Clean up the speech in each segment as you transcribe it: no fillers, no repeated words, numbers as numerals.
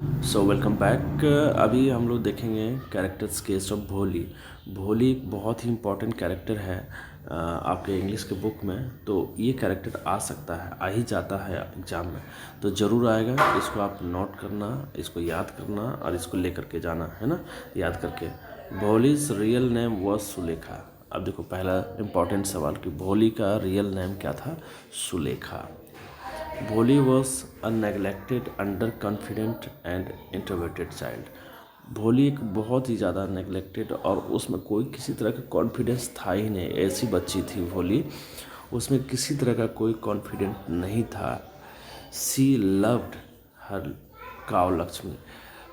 So welcome back. अभी हम लोग देखेंगे कैरेक्टर स्केच ऑफ भोली। भोली एक बहुत ही इम्पोर्टेंट कैरेक्टर है आपके इंग्लिश के बुक में। तो ये कैरेक्टर आ सकता है, आ ही जाता है एग्ज़ाम में, तो ज़रूर आएगा। इसको आप नोट करना, इसको याद करना और इसको ले करके जाना है ना, याद करके। Bholi's real name was Sulekha. अब देखो पहला इम्पोर्टेंट सवाल कि भोली का रियल नेम क्या था? सुलेखा। भोली was a neglected, under confident and introverted child. भोली एक बहुत ही ज़्यादा नेग्लेक्टेड और उसमें कोई किसी तरह का कॉन्फिडेंस था ही नहीं, ऐसी बच्ची थी भोली, उसमें किसी तरह का कोई कॉन्फिडेंट नहीं था। सी लव्ड हर काव लक्ष्मी।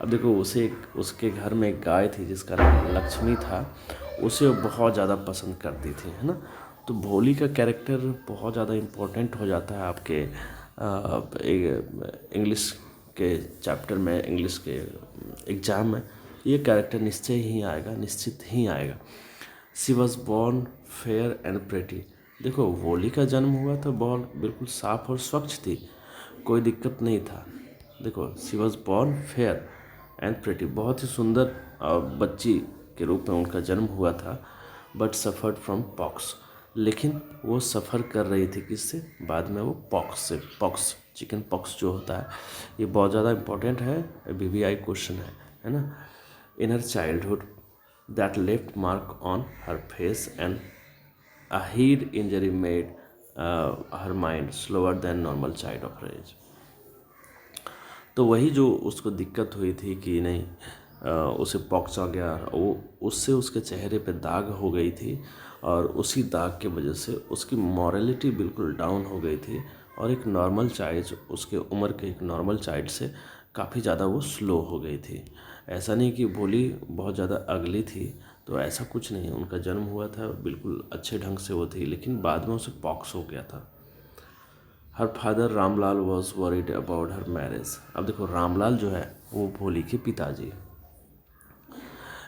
अब देखो उसे उसके घर में एक गाय थी जिसका नाम लक्ष्मी था, उसे वो बहुत ज़्यादा पसंद करती थी, है ना। तो भोली का कैरेक्टर बहुत ज़्यादा इम्पोर्टेंट हो जाता है आपके इंग्लिश के चैप्टर में, इंग्लिश के एग्ज़ाम में। ये कैरेक्टर निश्चय ही आएगा, निश्चित ही आएगा। She was born fair and pretty. देखो भोली का जन्म हुआ था बहुत बिल्कुल साफ और स्वच्छ थी, कोई दिक्कत नहीं था। देखो she was born fair and pretty, बहुत ही सुंदर बच्ची के रूप में उनका जन्म हुआ था। बट सफ़र्ड फ्रॉम पॉक्स, लेकिन वो सफ़र कर रही थी किससे? बाद में वो पॉक्स से। पॉक्स, चिकन पॉक्स जो होता है, ये बहुत ज़्यादा इम्पोर्टेंट है, बीबीआई क्वेश्चन है ना। In her childhood that left mark on her face and a head injury made her mind slower than normal child of age. तो वही जो उसको दिक्कत हुई थी कि नहीं, उसे पॉक्स आ गया, वो उससे उसके चेहरे पे दाग हो गई थी और उसी दाग के वजह से उसकी मॉरलिटी बिल्कुल डाउन हो गई थी और एक नॉर्मल चाइल्ड, उसके उम्र के एक नॉर्मल चाइल्ड से काफ़ी ज़्यादा वो स्लो हो गई थी। ऐसा नहीं कि भोली बहुत ज़्यादा अगली थी, तो ऐसा कुछ नहीं। उनका जन्म हुआ था बिल्कुल अच्छे ढंग से वो थी, लेकिन बाद में उसे पॉक्स हो गया था। Her father Ramlal was worried about her marriage. अब देखो रामलाल जो है वो भोली के पिताजी।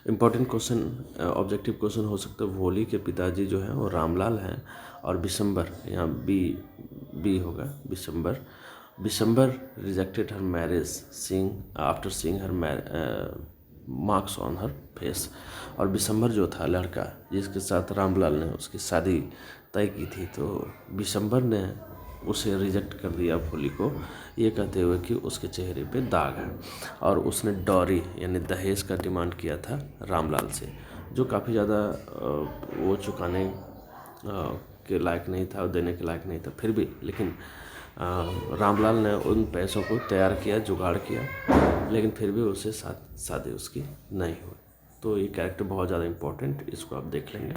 इम्पॉर्टेंट क्वेश्चन, ऑब्जेक्टिव क्वेश्चन हो सकता है। भोली के पिताजी जो हैं वो रामलाल हैं और बिशंबर, यहाँ बी बी होगा, Bishambar. Bishambar rejected her marriage seeing after seeing her marks on her face. और बिशंबर जो था लड़का जिसके साथ रामलाल ने उसकी शादी तय की थी, तो बिशंबर ने उसे रिजेक्ट कर दिया भोली को, ये कहते हुए कि उसके चेहरे पे दाग है। और उसने डॉरी यानी दहेज का डिमांड किया था रामलाल से, जो काफ़ी ज़्यादा वो चुकाने के लायक नहीं था और देने के लायक नहीं था। फिर भी लेकिन रामलाल ने उन पैसों को तैयार किया, जुगाड़ किया, लेकिन फिर भी उससे शादी उसकी नहीं हुई। तो ये कैरेक्टर बहुत ज़्यादा इम्पोर्टेंट, इसको आप देख लेंगे।